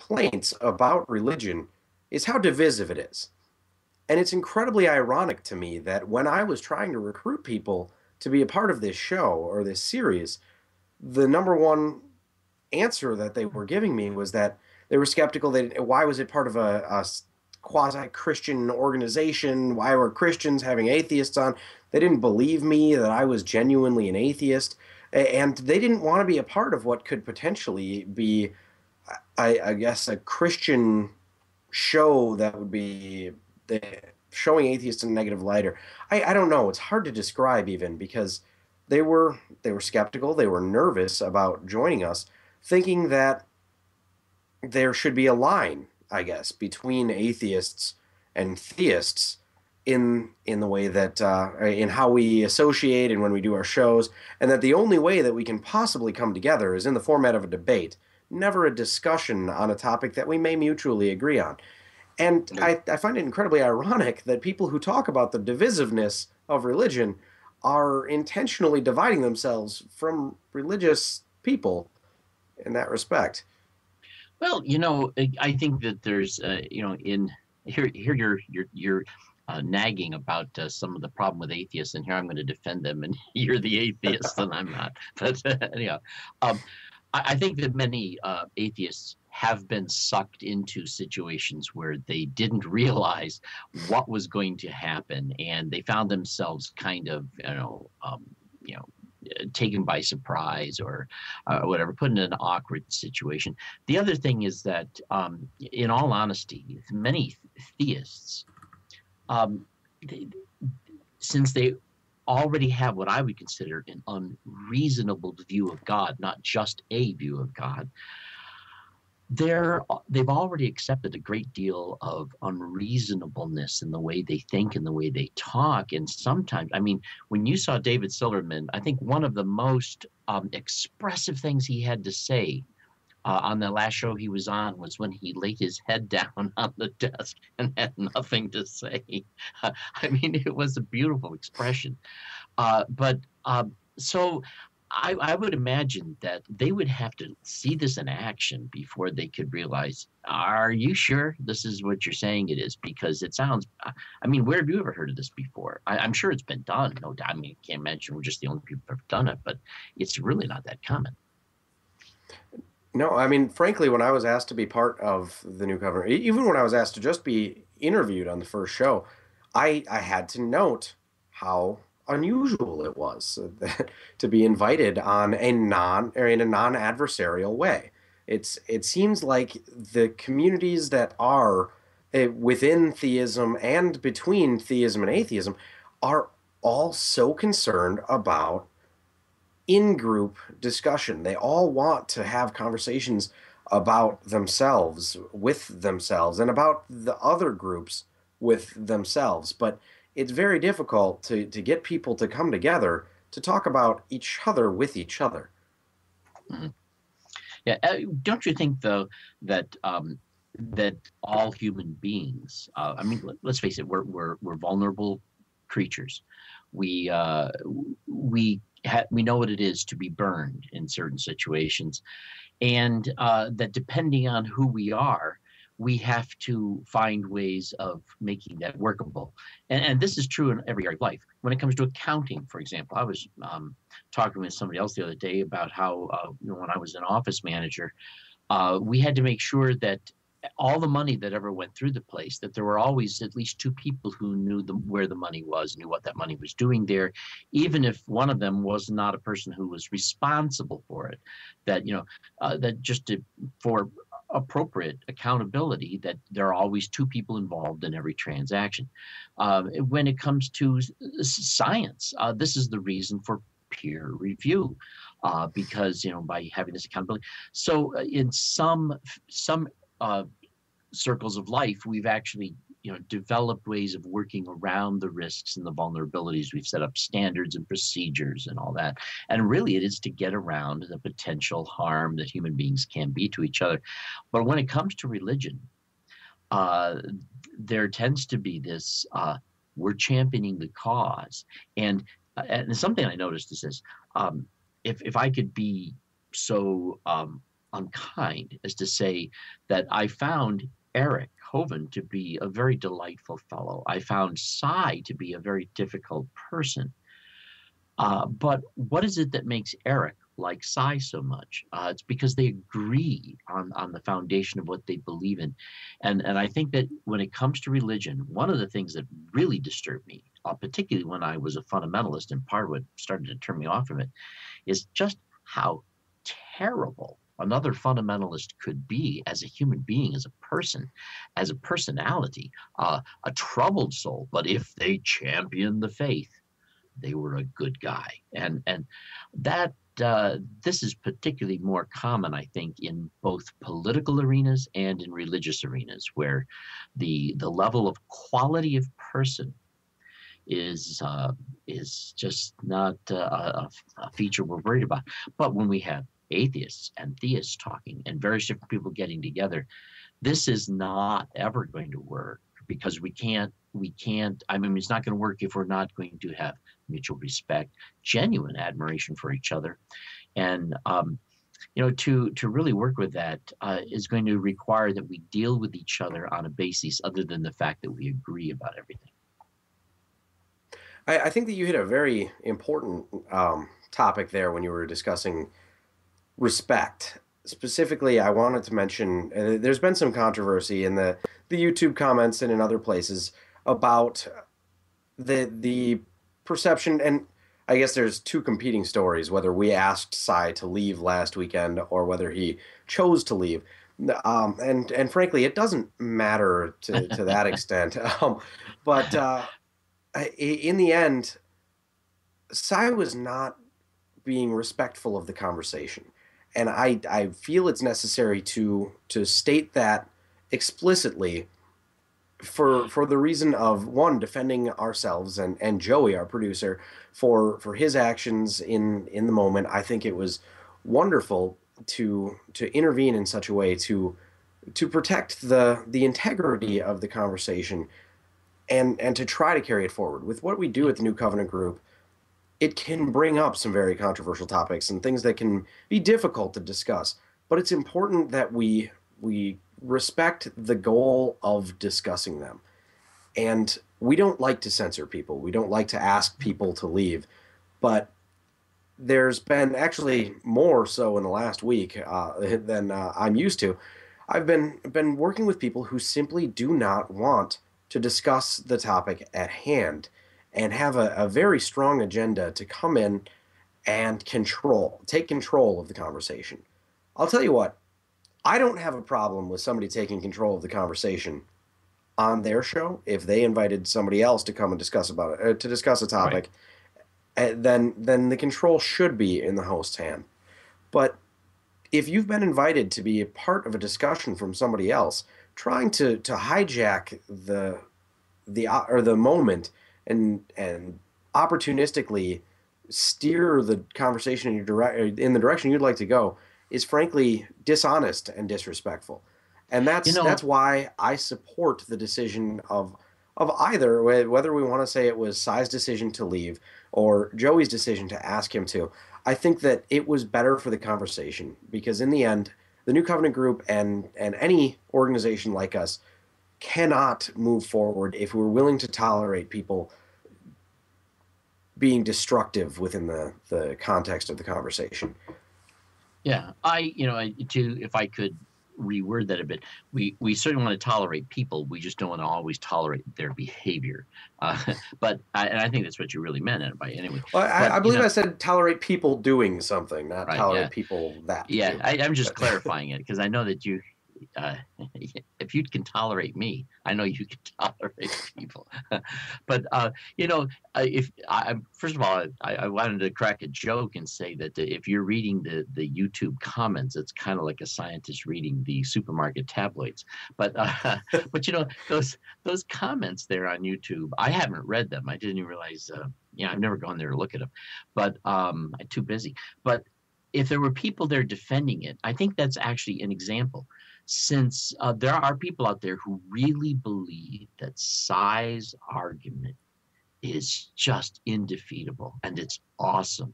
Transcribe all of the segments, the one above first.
complaints about religion is how divisive it is. And it's incredibly ironic to me that when I was trying to recruit people to be a part of this show or this series, the number one answer that they were giving me was that they were skeptical. Why was it part of a quasi-Christian organization? Why were Christians having atheists on? They didn't believe me that I was genuinely an atheist, and they didn't want to be a part of what could potentially be, I guess, a Christian show that would be the, showing atheists in a negative light. Or I don't know. It's hard to describe even because they were skeptical. They were nervous about joining us, thinking that there should be a line, I guess, between atheists and theists in the way that in how we associate and when we do our shows, and that the only way that we can possibly come together is in the format of a debate, never a discussion on a topic that we may mutually agree on. And I find it incredibly ironic that people who talk about the divisiveness of religion are intentionally dividing themselves from religious people in that respect. Well, I think that there's, in here you're nagging about some of the problem with atheists, and here I'm going to defend them, and you're the atheist, and I'm not. But anyhow, um, I think that many atheists have been sucked into situations where they didn't realize what was going to happen, and they found themselves kind of, you know, taken by surprise or whatever, put in an awkward situation. The other thing is that, in all honesty, many theists, um, they, since they already have what I would consider an unreasonable view of God, not just a view of God, they've already accepted a great deal of unreasonableness in the way they think and the way they talk. And sometimes, I mean, when you saw David Silverman, I think one of the most expressive things he had to say on the last show he was on was when he laid his head down on the desk and had nothing to say. I mean, it was a beautiful expression. But so I would imagine that they would have to see this in action before they could realize, are you sure this is what you're saying it is? Because it sounds, I mean, where have you ever heard of this before? I'm sure it's been done, no doubt. I mean, I can't imagine we're just the only people who've done it, but it's really not that common. No, I mean, frankly, when I was asked to be part of the new cover, even when I was asked to just be interviewed on the first show, I had to note how unusual it was to be invited on a non or in a non-adversarial way. It seems like the communities that are within theism and between theism and atheism are all so concerned about in-group discussion. They all want to have conversations about themselves with themselves and about the other groups with themselves. But it's very difficult to get people to come together to talk about each other with each other. Mhm. Yeah, don't you think though that that all human beings, I mean, let's face it, we're vulnerable creatures. We we know what it is to be burned in certain situations, and that depending on who we are, we have to find ways of making that workable. And this is true in every area of life. When it comes to accounting, for example, I was talking with somebody else the other day about how when I was an office manager, we had to make sure that all the money that ever went through the place, that there were always at least two people who knew where the money was, knew what that money was doing there, even if one of them was not a person who was responsible for it. That that just for appropriate accountability, that there are always two people involved in every transaction. When it comes to science, this is the reason for peer review, because by having this accountability. So in some uh, circles of life, we've actually developed ways of working around the risks and the vulnerabilities. We've set up standards and procedures and all that. And really, it is to get around the potential harm that human beings can be to each other. But when it comes to religion, uh, there tends to be this we're championing the cause. And something I noticed is this: if I could be so unkind as to say that I found Eric Hovind to be a very delightful fellow. I found Cy to be a very difficult person. But what is it that makes Eric like Cy so much? It's because they agree on the foundation of what they believe in. And I think that when it comes to religion, one of the things that really disturbed me, particularly when I was a fundamentalist, and part of what started to turn me off from it, is just how terrible another fundamentalist could be as a human being, as a person, as a personality, a troubled soul. But if they champion the faith, they were a good guy. And that this is particularly more common, I think, in both political arenas and in religious arenas, where the level of quality of person is just not a feature we're worried about. But when we have atheists and theists talking and various different people getting together, this is not ever going to work, because we can't, I mean, it's not going to work if we're not going to have mutual respect, genuine admiration for each other. And to really work with that is going to require that we deal with each other on a basis other than the fact that we agree about everything. I think that you hit a very important topic there when you were discussing respect. Specifically, I wanted to mention there's been some controversy in the YouTube comments and in other places about the perception, and I guess there's two competing stories, whether we asked Cy to leave last weekend or whether he chose to leave. And frankly, it doesn't matter to that extent. But in the end, Cy was not being respectful of the conversation. And I feel it's necessary to state that explicitly for the reason of, one, defending ourselves and Joey, our producer, for his actions in the moment. I think it was wonderful to intervene in such a way to protect the integrity of the conversation and to try to carry it forward. With what we do at the New Covenant Group, it can bring up some very controversial topics and things that can be difficult to discuss. But it's important that we respect the goal of discussing them. And we don't like to censor people. We don't like to ask people to leave. But there's been actually more so in the last week than I'm used to. I've been working with people who simply do not want to discuss the topic at hand and have a very strong agenda to come in and take control of the conversation. I'll tell you what, I don't have a problem with somebody taking control of the conversation on their show if they invited somebody else to come and discuss about it, to discuss a topic. Right. Then the control should be in the host's hand. But if you've been invited to be a part of a discussion from somebody else, trying to hijack the moment and opportunistically steer the conversation in the direction you'd like to go is frankly dishonest and disrespectful. And that's why I support the decision of either, whether we want to say it was Cy's decision to leave or Joey's decision to ask him to. I think that it was better for the conversation, because in the end, the New Covenant Group and any organization like us cannot move forward if we're willing to tolerate people being destructive within the context of the conversation. Yeah, if I could reword that a bit, we certainly want to tolerate people. We just don't want to always tolerate their behavior. But I think that's what you really meant by anyway. Well, I believe I said tolerate people doing something, not right, tolerate people that. Yeah, I'm just clarifying it because I know that you. If you can tolerate me, I know you can tolerate people. But first of all, I wanted to crack a joke and say that if you're reading the YouTube comments, it's kind of like a scientist reading the supermarket tabloids. But those comments there on YouTube, I haven't read them. I didn't even realize. I've never gone there to look at them, but I'm too busy. But if there were people there defending it, I think that's actually an example. Since there are people out there who really believe that Cy's argument is just indefeatable and it's awesome.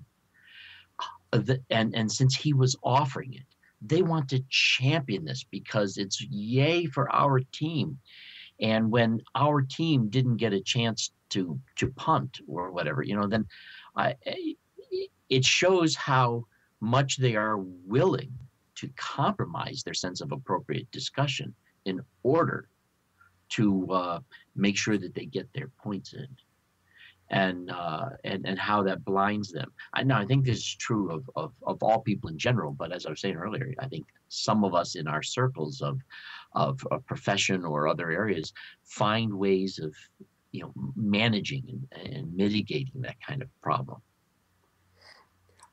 And since he was offering it, they want to champion this because it's yay for our team. And when our team didn't get a chance to punt or whatever, then I, it shows how much they are willing to compromise their sense of appropriate discussion in order to make sure that they get their points in, and how that blinds them. I think this is true of all people in general, but as I was saying earlier, I think some of us in our circles of profession or other areas find ways of managing and mitigating that kind of problem.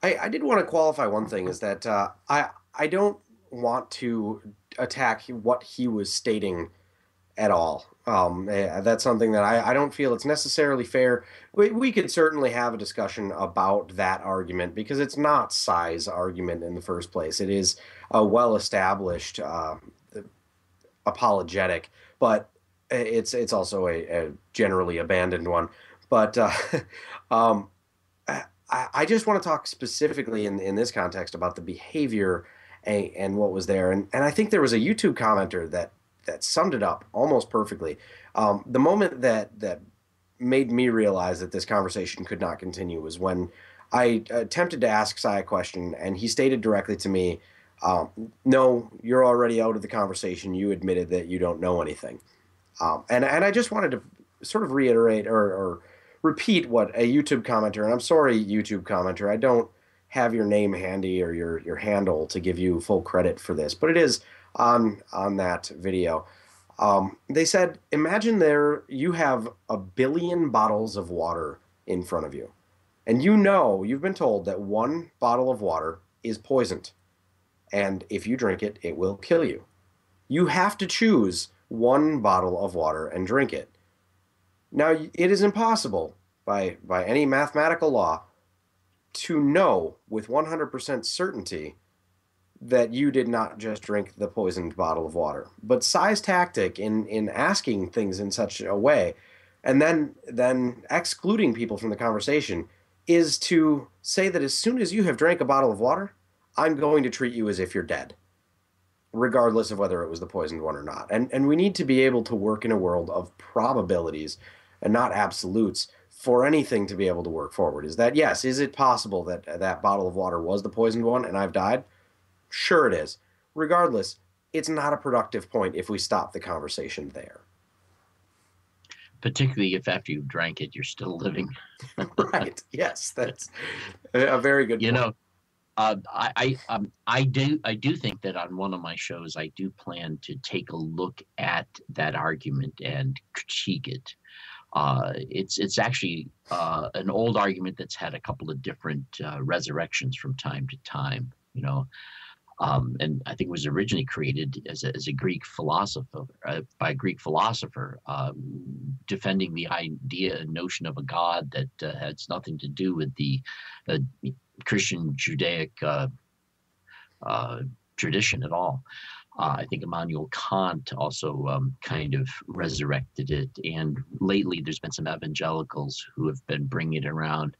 I did want to qualify one thing is that I don't want to attack what he was stating at all. That's something that I don't feel it's necessarily fair. We could certainly have a discussion about that argument because it's not size argument in the first place. It is a well-established apologetic, but it's also a generally abandoned one. But um, I just want to talk specifically in this context about the behavior and what was there. And I think there was a YouTube commenter that summed it up almost perfectly. The moment that made me realize that this conversation could not continue was when I attempted to ask Cy a question, and he stated directly to me, "No, you're already out of the conversation. You admitted that you don't know anything." And I just wanted to sort of reiterate or repeat what a YouTube commenter, and I'm sorry, YouTube commenter, I don't have your name handy or your handle to give you full credit for this, but it is on that video. They said, imagine you have 1 billion bottles of water in front of you, and you've been told that one bottle of water is poisoned, and if you drink it, it will kill you. You have to choose one bottle of water and drink it. Now, it is impossible by any mathematical law to know with 100% certainty that you did not just drink the poisoned bottle of water. But Cy's tactic in asking things in such a way and then excluding people from the conversation is to say that as soon as you have drank a bottle of water, I'm going to treat you as if you're dead, regardless of whether it was the poisoned one or not. And we need to be able to work in a world of probabilities and not absolutes for anything to be able to work forward. Is that, yes, is it possible that that bottle of water was the poisoned one and I've died? Sure it is. Regardless, it's not a productive point if we stop the conversation there. Particularly if after you've drank it, you're still living. Right. Yes, that's a very good point. I do think that on one of my shows, I do plan to take a look at that argument and critique it. It's actually an old argument that's had a couple of different resurrections from time to time. And I think it was originally created as a Greek philosopher by a Greek philosopher defending the idea and notion of a God that has nothing to do with the Christian Judaic tradition at all. I think Immanuel Kant also kind of resurrected it. And lately, there's been some evangelicals who have been bringing it around,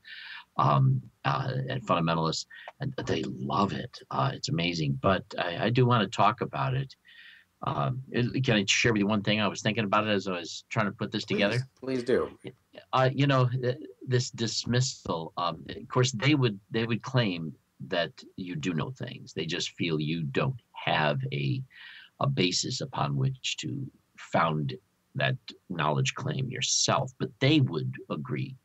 and fundamentalists, and they love it. It's amazing. But I do want to talk about it. Can I share with you one thing? I was thinking about it as I was trying to put this together. Please do. This dismissal. Of course, they would claim that you do know things. They just feel you don't have a basis upon which to found that knowledge claim yourself. But they would agree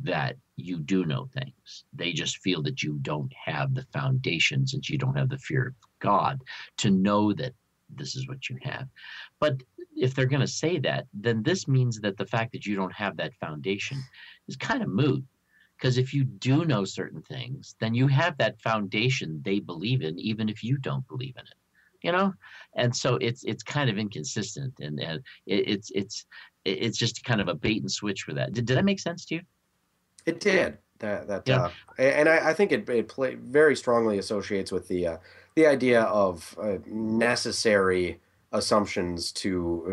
that you do know things. They just feel that you don't have the foundation, since you don't have the fear of God, to know that this is what you have. But if they're going to say that, then this means that the fact that you don't have that foundation is kind of moot. Because if you do know certain things, then you have that foundation they believe in, even if you don't believe in it. And so it's kind of inconsistent, and it's just kind of a bait and switch for that. Did that make sense to you? It did. And I think it very strongly associates with the idea of necessary assumptions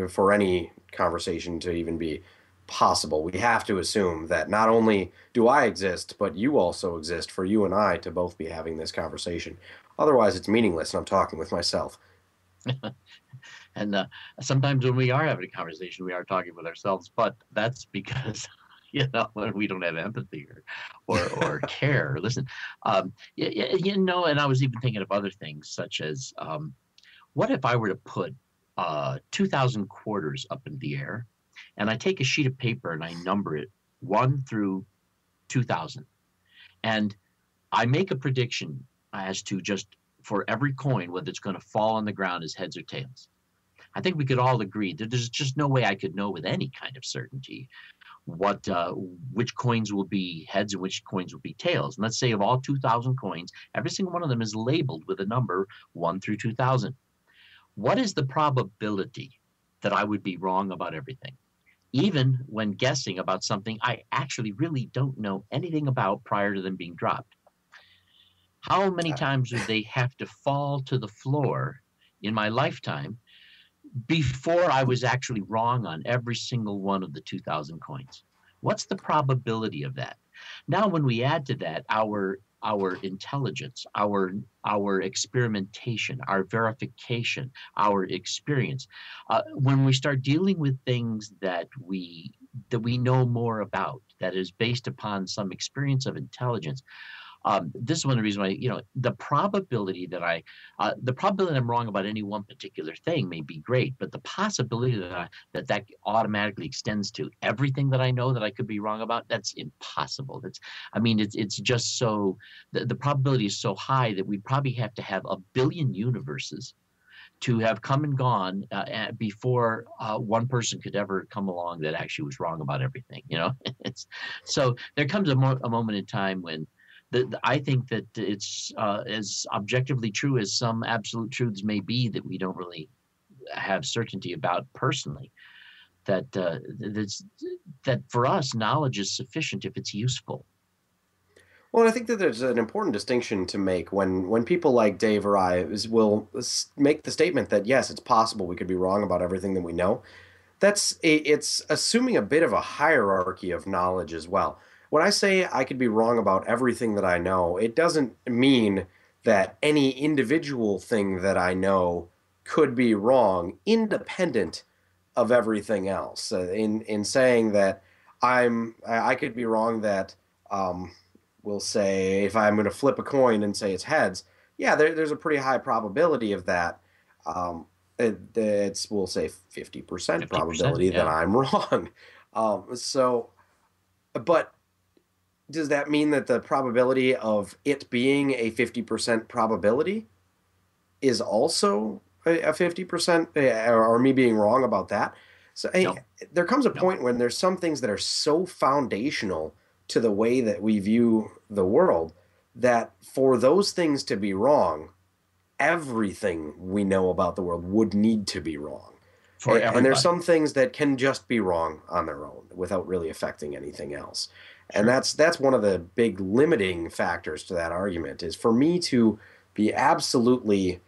for any conversation to even be possible. We have to assume that not only do I exist, but you also exist for you and I to both be having this conversation. Otherwise, it's meaningless and I'm talking with myself. And sometimes when we are having a conversation, we are talking with ourselves, but that's because when we don't have empathy or care. Listen, and I was even thinking of other things such as what if I were to put 2,000 quarters up in the air, and I take a sheet of paper and I number it 1 through 2,000, and I make a prediction as to just for every coin whether it's going to fall on the ground as heads or tails. I think we could all agree that there's just no way I could know with any kind of certainty what which coins will be heads and which coins will be tails. And let's say of all 2,000 coins, every single one of them is labeled with a number 1 through 2,000. What is the probability that I would be wrong about everything, even when guessing about something I actually really don't know anything about prior to them being dropped? How many Uh, times would they have to fall to the floor in my lifetime before I was actually wrong on every single one of the 2,000 coins? What's the probability of that? Now, when we add to that our intelligence, our experimentation, our verification, our experience, when we start dealing with things that we know more about, that is based upon some experience of intelligence, this is one of the reasons why, the probability that I'm wrong about any one particular thing may be great, but the possibility that automatically extends to everything that I know that I could be wrong about, that's impossible. I mean, it's just so, the probability is so high that we'd probably have to have a billion universes to have come and gone before one person could ever come along that actually was wrong about everything. It's so there comes a moment in time when I think that it's as objectively true as some absolute truths may be that we don't really have certainty about personally. That for us, knowledge is sufficient if it's useful. Well, I think that there's an important distinction to make when people like Dave or I will make the statement that yes, it's possible we could be wrong about everything that we know. It's assuming a bit of a hierarchy of knowledge as well. When I say I could be wrong about everything that I know, it doesn't mean that any individual thing that I know could be wrong independent of everything else. In saying that I could be wrong that we'll say if I'm going to flip a coin and say it's heads, yeah, there's a pretty high probability of that. It's we'll say 50% 50%, probability that yeah. I'm wrong. So, but does that mean that the probability of it being a 50% probability is also a 50%, or me being wrong about that? So hey, No, there comes a no. point when there's some things that are so foundational to the way that we view the world that for those things to be wrong, everything we know about the world would need to be wrong. For And there's everybody. some things that can just be wrong on their own without really affecting anything else. And Sure. that's one of the big limiting factors to that argument is for me to be absolutely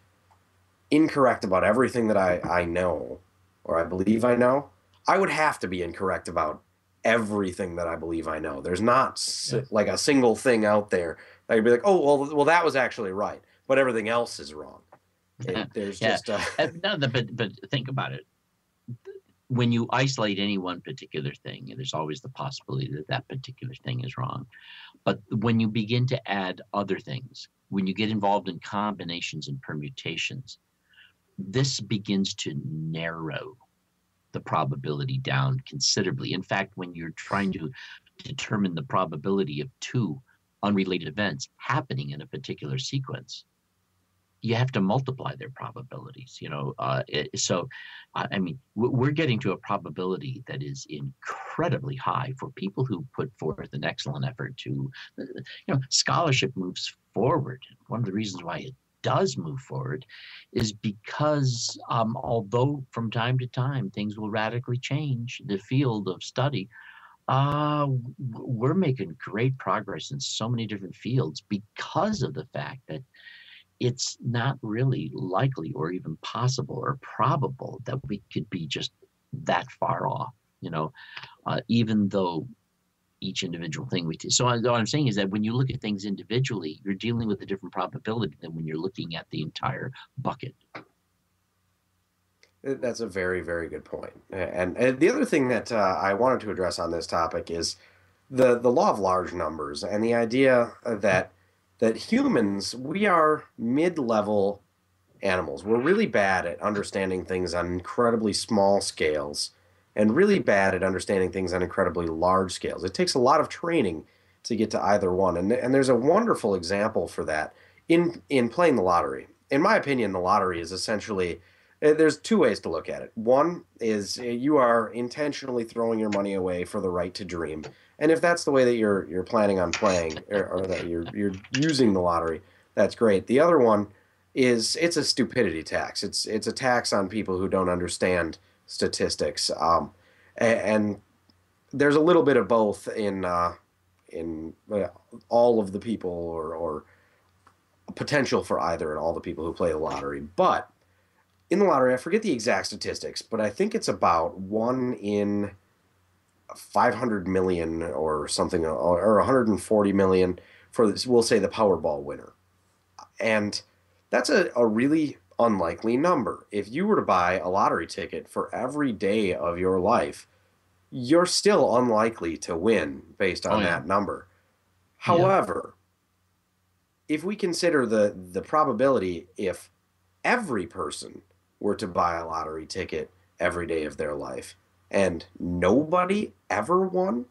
incorrect about everything that I know or I believe I know, I would have to be incorrect about everything that I believe I know. There's not Yeah. like a single thing out there that you'd be like, oh, well, that was actually right, but everything else is wrong. There's Yeah. just No, but think about it. When you isolate any one particular thing, there's always the possibility that that particular thing is wrong. But when you begin to add other things, when you get involved in combinations and permutations, this begins to narrow the probability down considerably. In fact, when you're trying to determine the probability of two unrelated events happening in a particular sequence, you have to multiply their probabilities. So I mean, we're getting to a probability that is incredibly high for people who put forth an excellent effort to, scholarship moves forward. One of the reasons why it does move forward is because although from time to time things will radically change the field of study, we're making great progress in so many different fields because of the fact that it's not really likely or even possible or probable that we could be just that far off, even though each individual thing so what I'm saying is that when you look at things individually, you're dealing with a different probability than when you're looking at the entire bucket. That's a very, very good point. And the other thing that I wanted to address on this topic is the law of large numbers and the idea that humans, we are mid-level animals. We're really bad at understanding things on incredibly small scales and really bad at understanding things on incredibly large scales. It takes a lot of training to get to either one. And there's a wonderful example for that in playing the lottery. In my opinion, the lottery is essentially there's two ways to look at it. One is you are intentionally throwing your money away for the right to dream. And if that's the way that you're planning on playing or that you're using the lottery, that's great. The other one is it's a stupidity tax. It's a tax on people who don't understand statistics. And there's a little bit of both in all of the people or potential for either in all the people who play the lottery. But in the lottery, I forget the exact statistics, but I think it's about 1 in 500 million or something, or 140 million for this, we'll say the Powerball winner. And that's a really unlikely number. If you were to buy a lottery ticket for every day of your life, you're still unlikely to win based Oh on yeah. that number. Yeah. However, if we consider the probability, if every person were to buy a lottery ticket every day of their life and nobody ever won,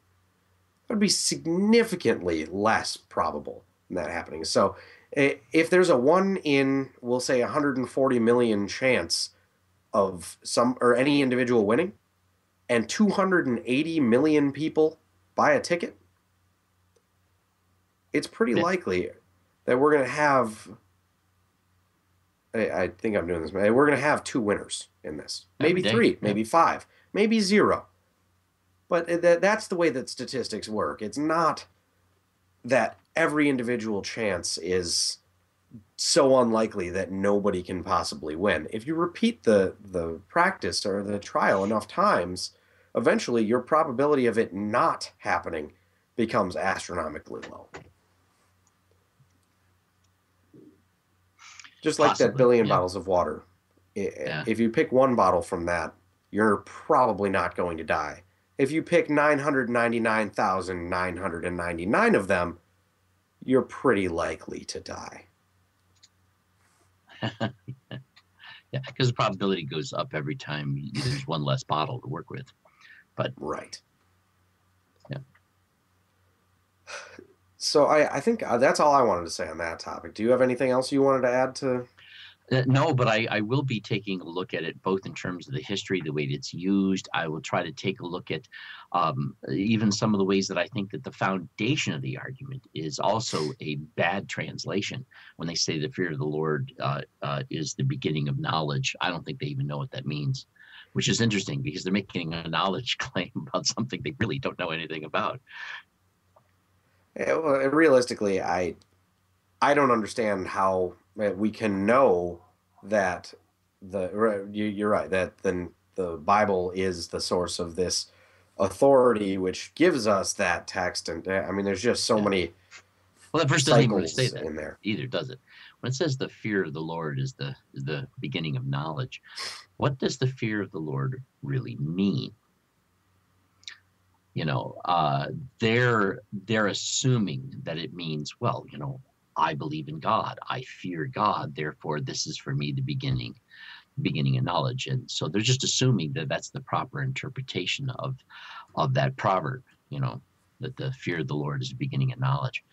that would be significantly less probable than that happening. So if there's a 1 in, we'll say 140 million chance of some or any individual winning and 280 million people buy a ticket, it's pretty Yeah. likely that we're going to have I think I'm doing this. We're going to have 2 winners in this. Every Maybe day. 3, Yeah. maybe 5, maybe 0. But that's the way that statistics work. It's not that every individual chance is so unlikely that nobody can possibly win. If you repeat the practice or the trial enough times, eventually your probability of it not happening becomes astronomically low. Just like that Possibly. billion Yeah. bottles of water. Yeah. If you pick one bottle from that, you're probably not going to die. If you pick 999,999 of them, you're pretty likely to die. Yeah. Because the probability goes up every time there's one less bottle to work with. But Right. yeah. So I think that's all I wanted to say on that topic. Do you have anything else you wanted to add to? No, but I will be taking a look at it both in terms of the history, the way it's used. I will try to take a look at even some of the ways that I think that the foundation of the argument is also a bad translation. When they say the fear of the Lord is the beginning of knowledge, I don't think they even know what that means, which is interesting because they're making a knowledge claim about something they really don't know anything about. Well, realistically, I don't understand how we can know that you're right that then the Bible is the source of this authority, which gives us that text. And I mean, there's just so Yeah. many Well, that verse doesn't even really say cycles that in there. either, does it? When it says the fear of the Lord is the beginning of knowledge, what does the fear of the Lord really mean? You know, they're assuming that it means, well, you know, I believe in God, I fear God, therefore this is for me the beginning of knowledge, and so they're just assuming that that's the proper interpretation of that proverb. You know, that the fear of the Lord is the beginning of knowledge.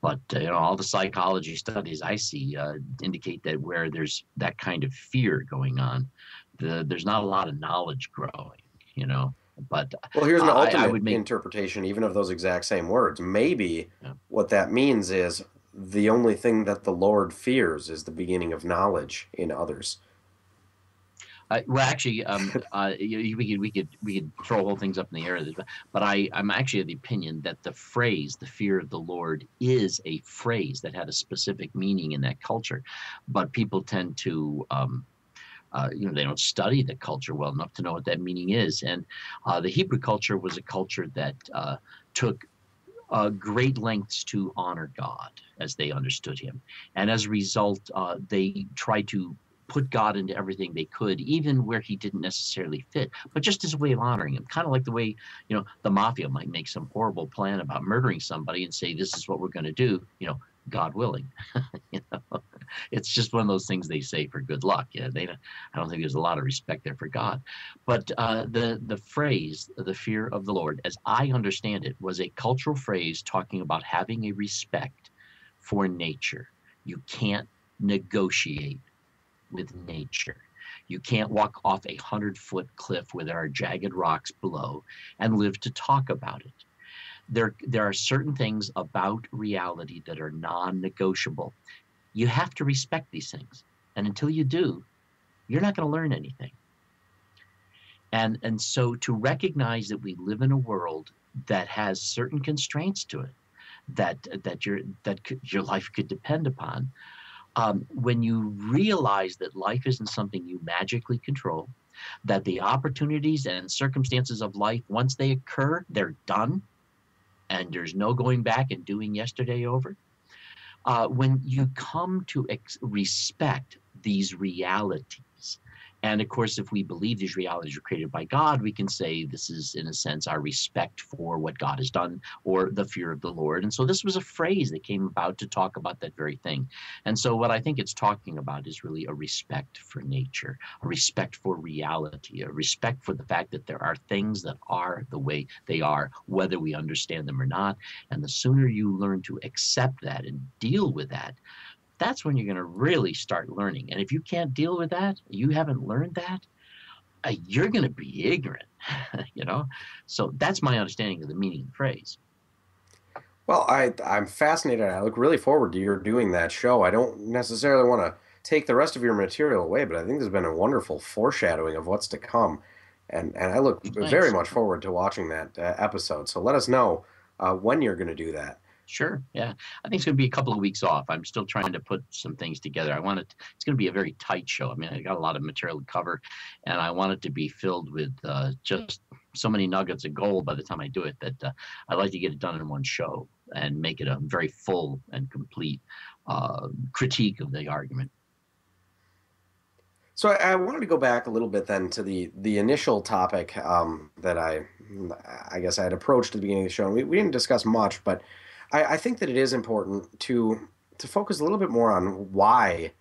But you know, all the psychology studies I see indicate that where there's that kind of fear going on, there's not a lot of knowledge growing. You know, but Well, here's an I alternate would make. interpretation, even of those exact same words. Maybe Yeah. what that means is the only thing that the Lord fears is the beginning of knowledge in others. Well, actually, we could throw whole things up in the air, but I'm actually of the opinion that the phrase "the fear of the Lord" is a phrase that had a specific meaning in that culture, but people tend to you know, they don't study the culture well enough to know what that meaning is. And the Hebrew culture was a culture that took great lengths to honor God as they understood him. And as a result, they tried to put God into everything they could, even where he didn't necessarily fit, but just as a way of honoring him. Kind of like the way, the mafia might make some horrible plan about murdering somebody and say, this is what we're going to do, God willing. you know, it's just one of those things they say for good luck. Yeah, I don't think there's a lot of respect there for God. But the phrase, the fear of the Lord, as I understand it, was a cultural phrase talking about having a respect for nature. You can't negotiate with nature. You can't walk off a 100-foot cliff where there are jagged rocks below and live to talk about it. There are certain things about reality that are non-negotiable. You have to respect these things. And until you do, you're not going to learn anything. And so to recognize that we live in a world that has certain constraints to it, that your life could depend upon, when you realize that life isn't something you magically control, that the opportunities and circumstances of life, once they occur, they're done, and there's no going back and doing yesterday over. When you come to respect these realities, and of course, if we believe these realities are created by God, we can say this is, in a sense, our respect for what God has done, or the fear of the Lord. And so this was a phrase that came about to talk about that very thing. And so what I think it's talking about is really a respect for nature, a respect for reality, a respect for the fact that there are things that are the way they are, whether we understand them or not. And the sooner you learn to accept that and deal with that, that's when you're going to really start learning. And if you can't deal with that, you haven't learned that, you're going to be ignorant, you know? So that's my understanding of the meaning of the phrase. Well, I'm fascinated. I look really forward to your doing that show. I don't necessarily want to take the rest of your material away, but I think there's been a wonderful foreshadowing of what's to come, and I look very Thanks. much forward to watching that episode. So let us know when you're going to do that. Sure. Yeah. I think it's going to be a couple of weeks off. I'm still trying to put some things together. It's going to be a very tight show. I mean, I got a lot of material to cover, and I want it to be filled with just so many nuggets of gold by the time I do it that I'd like to get it done in one show and make it a very full and complete critique of the argument. So I wanted to go back a little bit then to the initial topic that I guess I had approached at the beginning of the show. And we didn't discuss much, but I think that it is important to focus a little bit more on why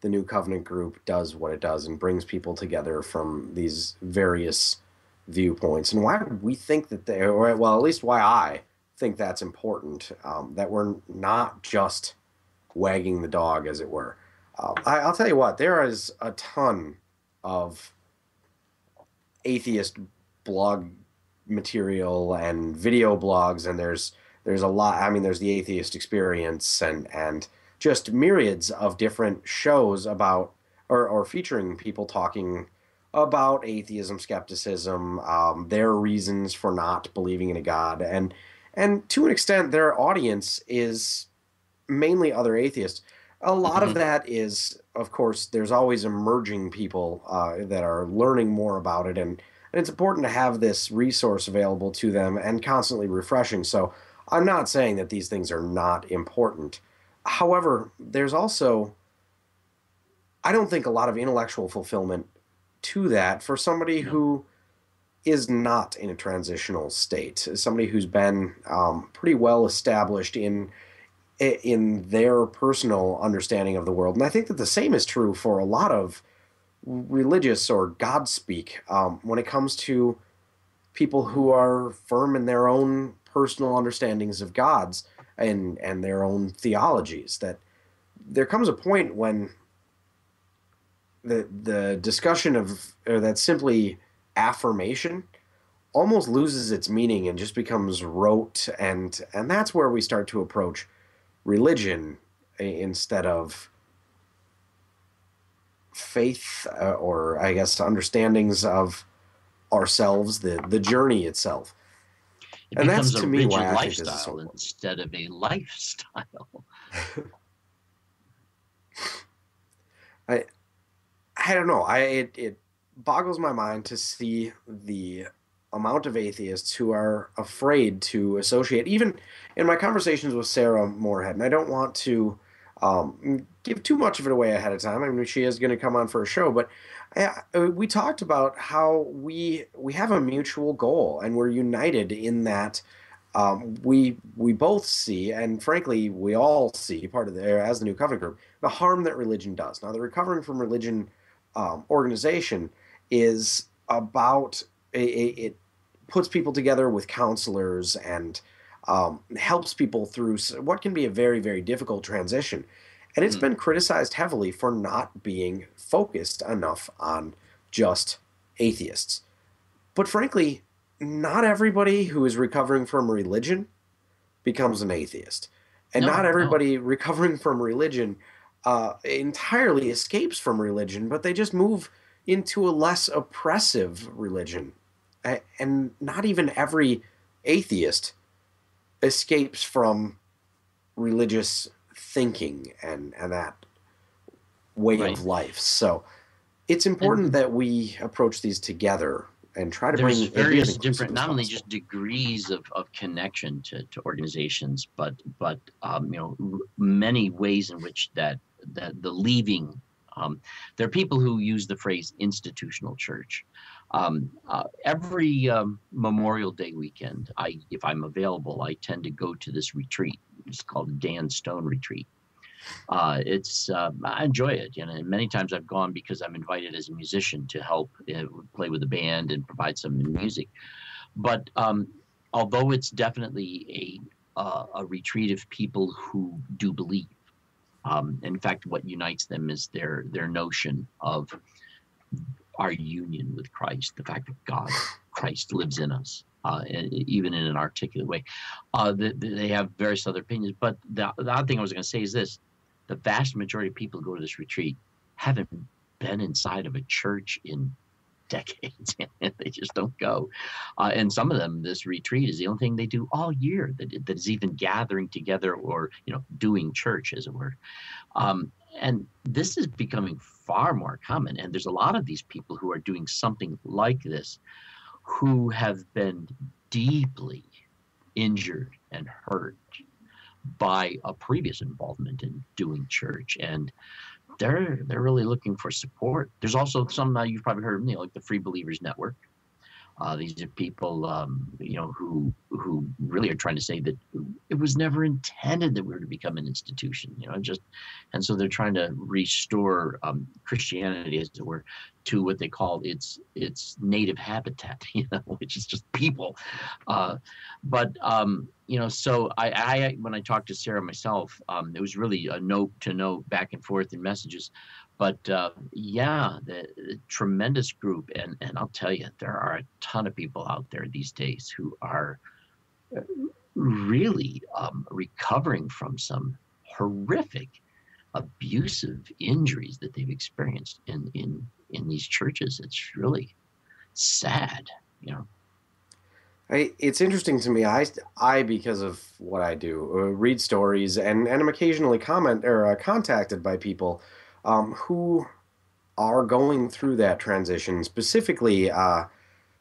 the New Covenant group does what it does and brings people together from these various viewpoints, and why we think that they, or well, at least why I think that's important. That we're not just wagging the dog, as it were. I'll tell you what, there is a ton of atheist blog material and video blogs, and there's a lot. I mean, there's the Atheist Experience and just myriads of different shows about or featuring people talking about atheism, skepticism, their reasons for not believing in a God, and to an extent, their audience is mainly other atheists. A lot of Mm-hmm. that is, of course, there's always emerging people that are learning more about it, and it's important to have this resource available to them and constantly refreshing. So I'm not saying that these things are not important. However, there's also, I don't think, a lot of intellectual fulfillment to that for somebody No. who is not in a transitional state, somebody who's been pretty well established in their personal understanding of the world. And I think that the same is true for a lot of religious or God speak when it comes to people who are firm in their own personal understandings of gods and their own theologies. That there comes a point when the discussion of or that simply affirmation almost loses its meaning and just becomes rote, and that's where we start to approach religion instead of faith, or I guess understandings of ourselves, the journey itself. It And that's becomes a to me rigid why I think this is so lifestyle important. instead of a lifestyle. I I don't know. It boggles my mind to see the amount of atheists who are afraid to associate, even in my conversations with Sarah Moorhead, and I don't want to give too much of it away ahead of time. I mean, she is going to come on for a show, but we talked about how we have a mutual goal and we're united in that we both see, and frankly, we all see part of the as the New Covenant group, the harm that religion does. Now, the Recovering from Religion organization is about it puts people together with counselors and helps people through what can be a very, very difficult transition. And it's Mm. been criticized heavily for not being focused enough on just atheists. But frankly, not everybody who is recovering from religion becomes an atheist. And not No, no. everybody recovering from religion entirely escapes from religion, but they just move into a less oppressive religion. And not even every atheist escapes from religious thinking and that way Right. of life. So it's important And that we approach these together and try to there's bring and be as various inclusive different, as not only possible. just degrees of connection to organizations, but many ways in which that the leaving. There are people who use the phrase institutional church. Every Memorial Day weekend, if I'm available, I tend to go to this retreat. It's called a Dan Stone retreat. It's I enjoy it, you know. And many times I've gone because I'm invited as a musician to help play with the band and provide some music. But although it's definitely a retreat of people who do believe, in fact, what unites them is their notion of our union with Christ, the fact that God, Christ, lives in us. Even in an articulate way, they have various other opinions. But the odd thing I was going to say is this: the vast majority of people who go to this retreat haven't been inside of a church in decades. They just don't go. And some of them, this retreat is the only thing they do all year that is even gathering together or, doing church, as it were. And this is becoming far more common. And there's a lot of these people who are doing something like this who have been deeply injured and hurt by a previous involvement in doing church. And they're really looking for support. There's also some you've probably heard of, like the Free Believers Network. These are people, who really are trying to say that it was never intended that we were to become an institution, and so they're trying to restore Christianity, as it were, to what they call its native habitat, which is just people. So I when I talked to Sarah myself, it was really a note to note back and forth in messages. But the tremendous group, and I'll tell you, there are a ton of people out there these days who are really recovering from some horrific, abusive injuries that they've experienced in these churches. It's really sad. It's interesting to me. I because of what I do, read stories and am occasionally contacted by people who are going through that transition. Specifically,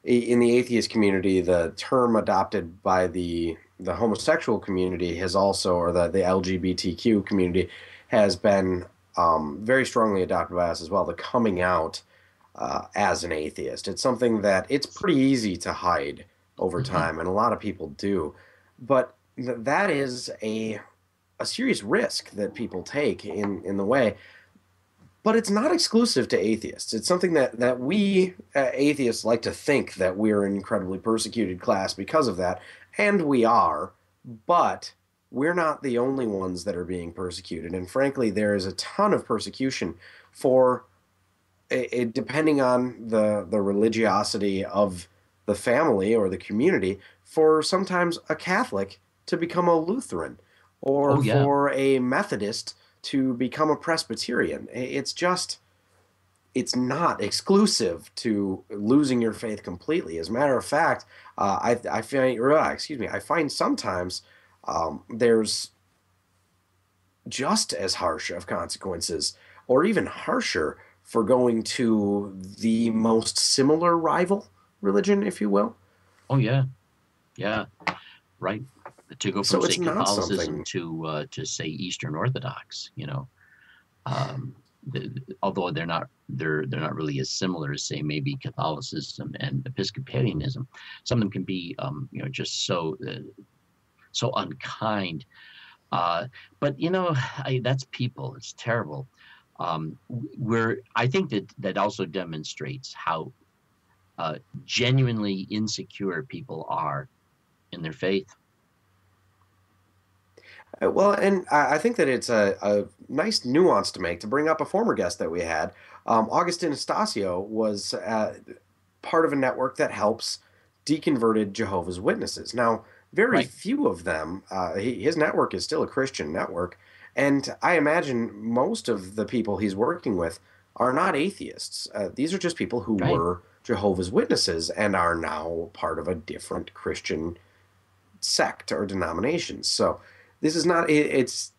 in the atheist community, the term adopted by the homosexual community has also, or the LGBTQ community, has been very strongly adopted by us as well. The coming out as an atheist. It's something that it's pretty easy to hide over Hmm. time, and a lot of people do. But that is a serious risk that people take in the way. But it's not exclusive to atheists. It's something that we atheists like to think that we're an incredibly persecuted class because of that, and we are. But we're not the only ones that are being persecuted. And frankly, there is a ton of persecution for depending on the religiosity of the family or the community, for sometimes a Catholic to become a Lutheran, or Oh yeah. for a Methodist to become a Presbyterian. It's not exclusive to losing your faith completely. As a matter of fact, I find, excuse me, I find sometimes there's just as harsh of consequences, or even harsher, for going to the most similar rival religion, if you will. Oh yeah, yeah, right. To go from So it's say not Catholicism something. to say Eastern Orthodox, um, although they're not really as similar as say maybe Catholicism and Episcopalianism. Some of them can be just so unkind. Uh, but that's people. It's terrible. I think that also demonstrates how genuinely insecure people are in their faith. Well, and I think that it's a nice nuance to make to bring up a former guest that we had. Augustin Anastacio was part of a network that helps deconverted Jehovah's Witnesses. Now, very Right, few of them, his network is still a Christian network, and I imagine most of the people he's working with are not atheists. These are just people who right. were Jehovah's Witnesses and are now part of a different Christian sect or denomination. So this is not, it's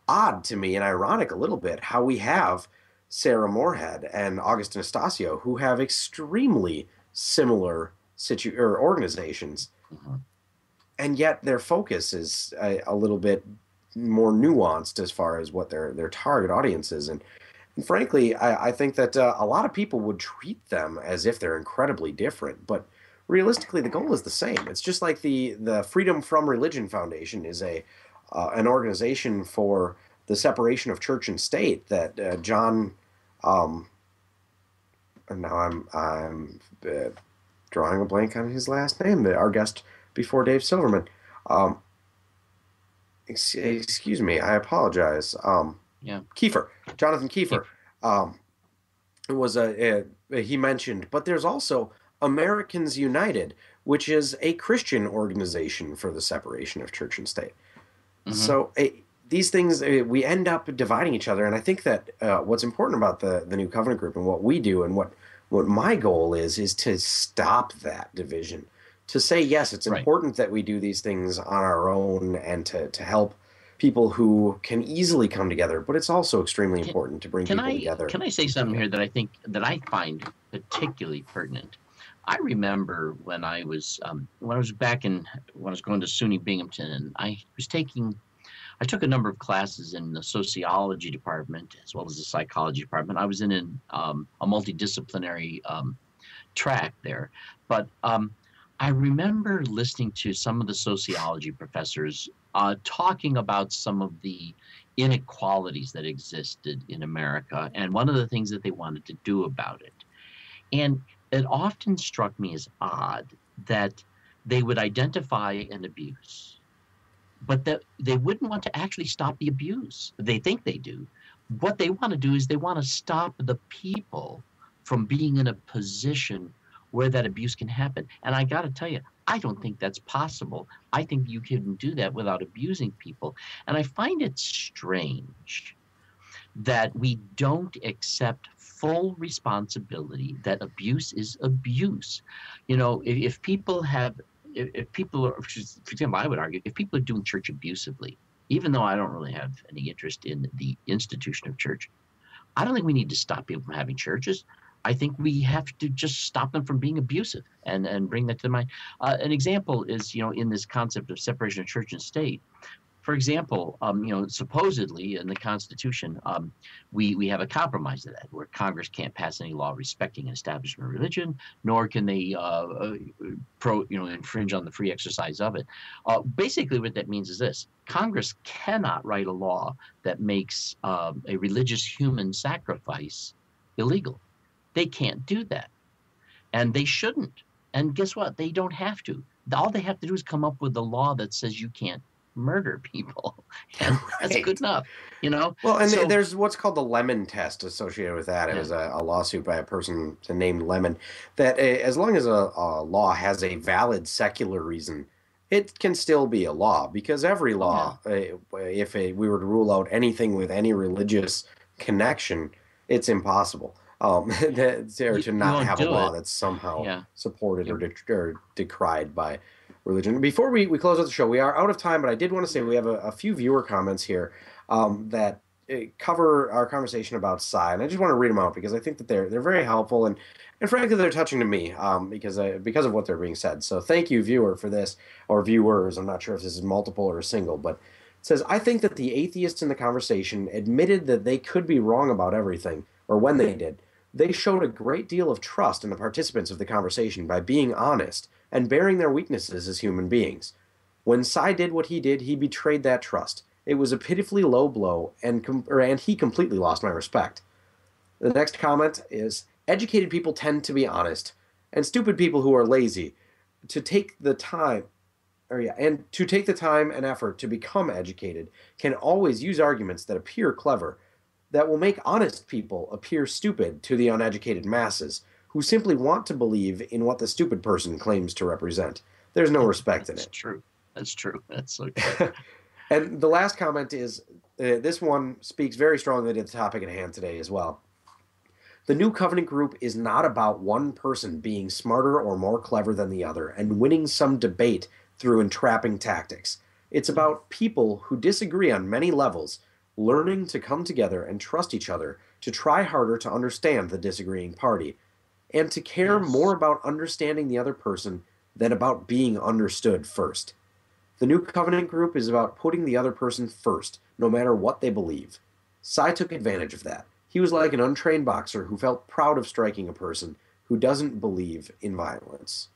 odd to me and ironic a little bit how we have Sarah Moorhead and August Anastacio who have extremely similar or organizations, Mhm. and yet their focus is a little bit more nuanced as far as what their target audience is. And frankly, I think that a lot of people would treat them as if they're incredibly different, but realistically, the goal is the same. It's just like the Freedom from Religion Foundation is a an organization for the separation of church and state that John. Um, and now I'm drawing a blank on his last name. Our guest before Dave Silverman. Um, excuse me, I apologize. Yeah. Kiefer, Jonathan Kiefer. Keep- Um, was he mentioned, but there's also Americans United, which is a Christian organization for the separation of church and state. mhm. So these things we end up dividing each other, and I think that what's important about the New Covenant group and what we do and what my goal is to stop that division. To say yes, it's Right. important that we do these things on our own and to help people who can easily come together, but it's also extremely Can, important to bring can people I together can I say who something can't. here that I find particularly pertinent? I remember when I was back in when I was going to SUNY Binghamton, and I took a number of classes in the sociology department as well as the psychology department. I was in a multidisciplinary track there, but I remember listening to some of the sociology professors talking about some of the inequalities that existed in America and one of the things that they wanted to do about it. And it often struck me as odd that they would identify an abuse, but that they wouldn't want to actually stop the abuse. They think they do. What they want to do is they want to stop the people from being in a position where that abuse can happen. And I got to tell you, I don't think that's possible. I think you can do that without abusing people. And I find it strange that we don't accept full responsibility that abuse is abuse. If people have, if people are, for example, I would argue if people are doing church abusively, even though I don't really have any interest in the institution of church, I don't think we need to stop people from having churches. I think we have to just stop them from being abusive and bring that to mind. An example is, in this concept of separation of church and state, for example, supposedly in the Constitution, we have a compromise of that, where Congress can't pass any law respecting an establishment of religion, nor can they infringe on the free exercise of it. Basically, what that means is this: Congress cannot write a law that makes a religious human sacrifice illegal. They can't do that, and they shouldn't. And guess what? They don't have to. All they have to do is come up with a law that says you can't murder people, and that's good Right. enough, you know. Well, and So there's what's called the Lemon test associated with that. It yeah, was a lawsuit by a person named Lemon that as long as a law has a valid secular reason, it can still be a law because every oh yeah, law, if we were to rule out anything with any religious connection, it's impossible. To you not won't have a do law it. that's somehow Yeah, supported you, or decried by religion. Before we close out the show, we are out of time, but I did want to say we have a few viewer comments here that cover our conversation about Psy, and I just want to read them out because I think that they're very helpful and frankly they're touching to me because of what they're being said. So thank you, viewer, for this or viewers. I'm not sure if this is multiple or single, but it says I think that the atheists in the conversation admitted that they could be wrong about everything, or when they did. They showed a great deal of trust in the participants of the conversation by being honest and bearing their weaknesses as human beings. When Psy did what he did, he betrayed that trust. It was a pitifully low blow, and he completely lost my respect. The next comment is educated people tend to be honest, and stupid people who are lazy to take the time and to take the time and effort to become educated can always use arguments that appear clever, that will make honest people appear stupid to the uneducated masses, who simply want to believe in what the stupid person claims to represent. There's no respect in That's it. true. That's true. That's so true. And the last comment is this one speaks very strongly to the topic at hand today as well. The New Covenant group is not about one person being smarter or more clever than the other and winning some debate through entrapping tactics. It's about people who disagree on many levels learning to come together and trust each other to try harder to understand the disagreeing party and to care more Yes. about understanding the other person than about being understood first. The New Covenant group is about putting the other person first, no matter what they believe. Sai took advantage of that. He was like an untrained boxer who felt proud of striking a person who doesn't believe in violence.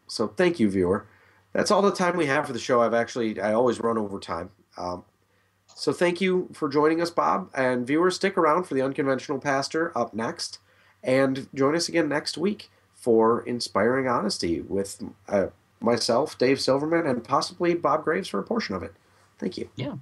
So thank you, viewer. That's all the time we have for the show. I always run over time. So thank you for joining us, Bob. And viewers, stick around for the Unconventional Pastor up next. And join us again next week for Inspiring Honesty with myself, Dave Silverman, and possibly Bob Graves for a portion of it. Thank you. Yeah.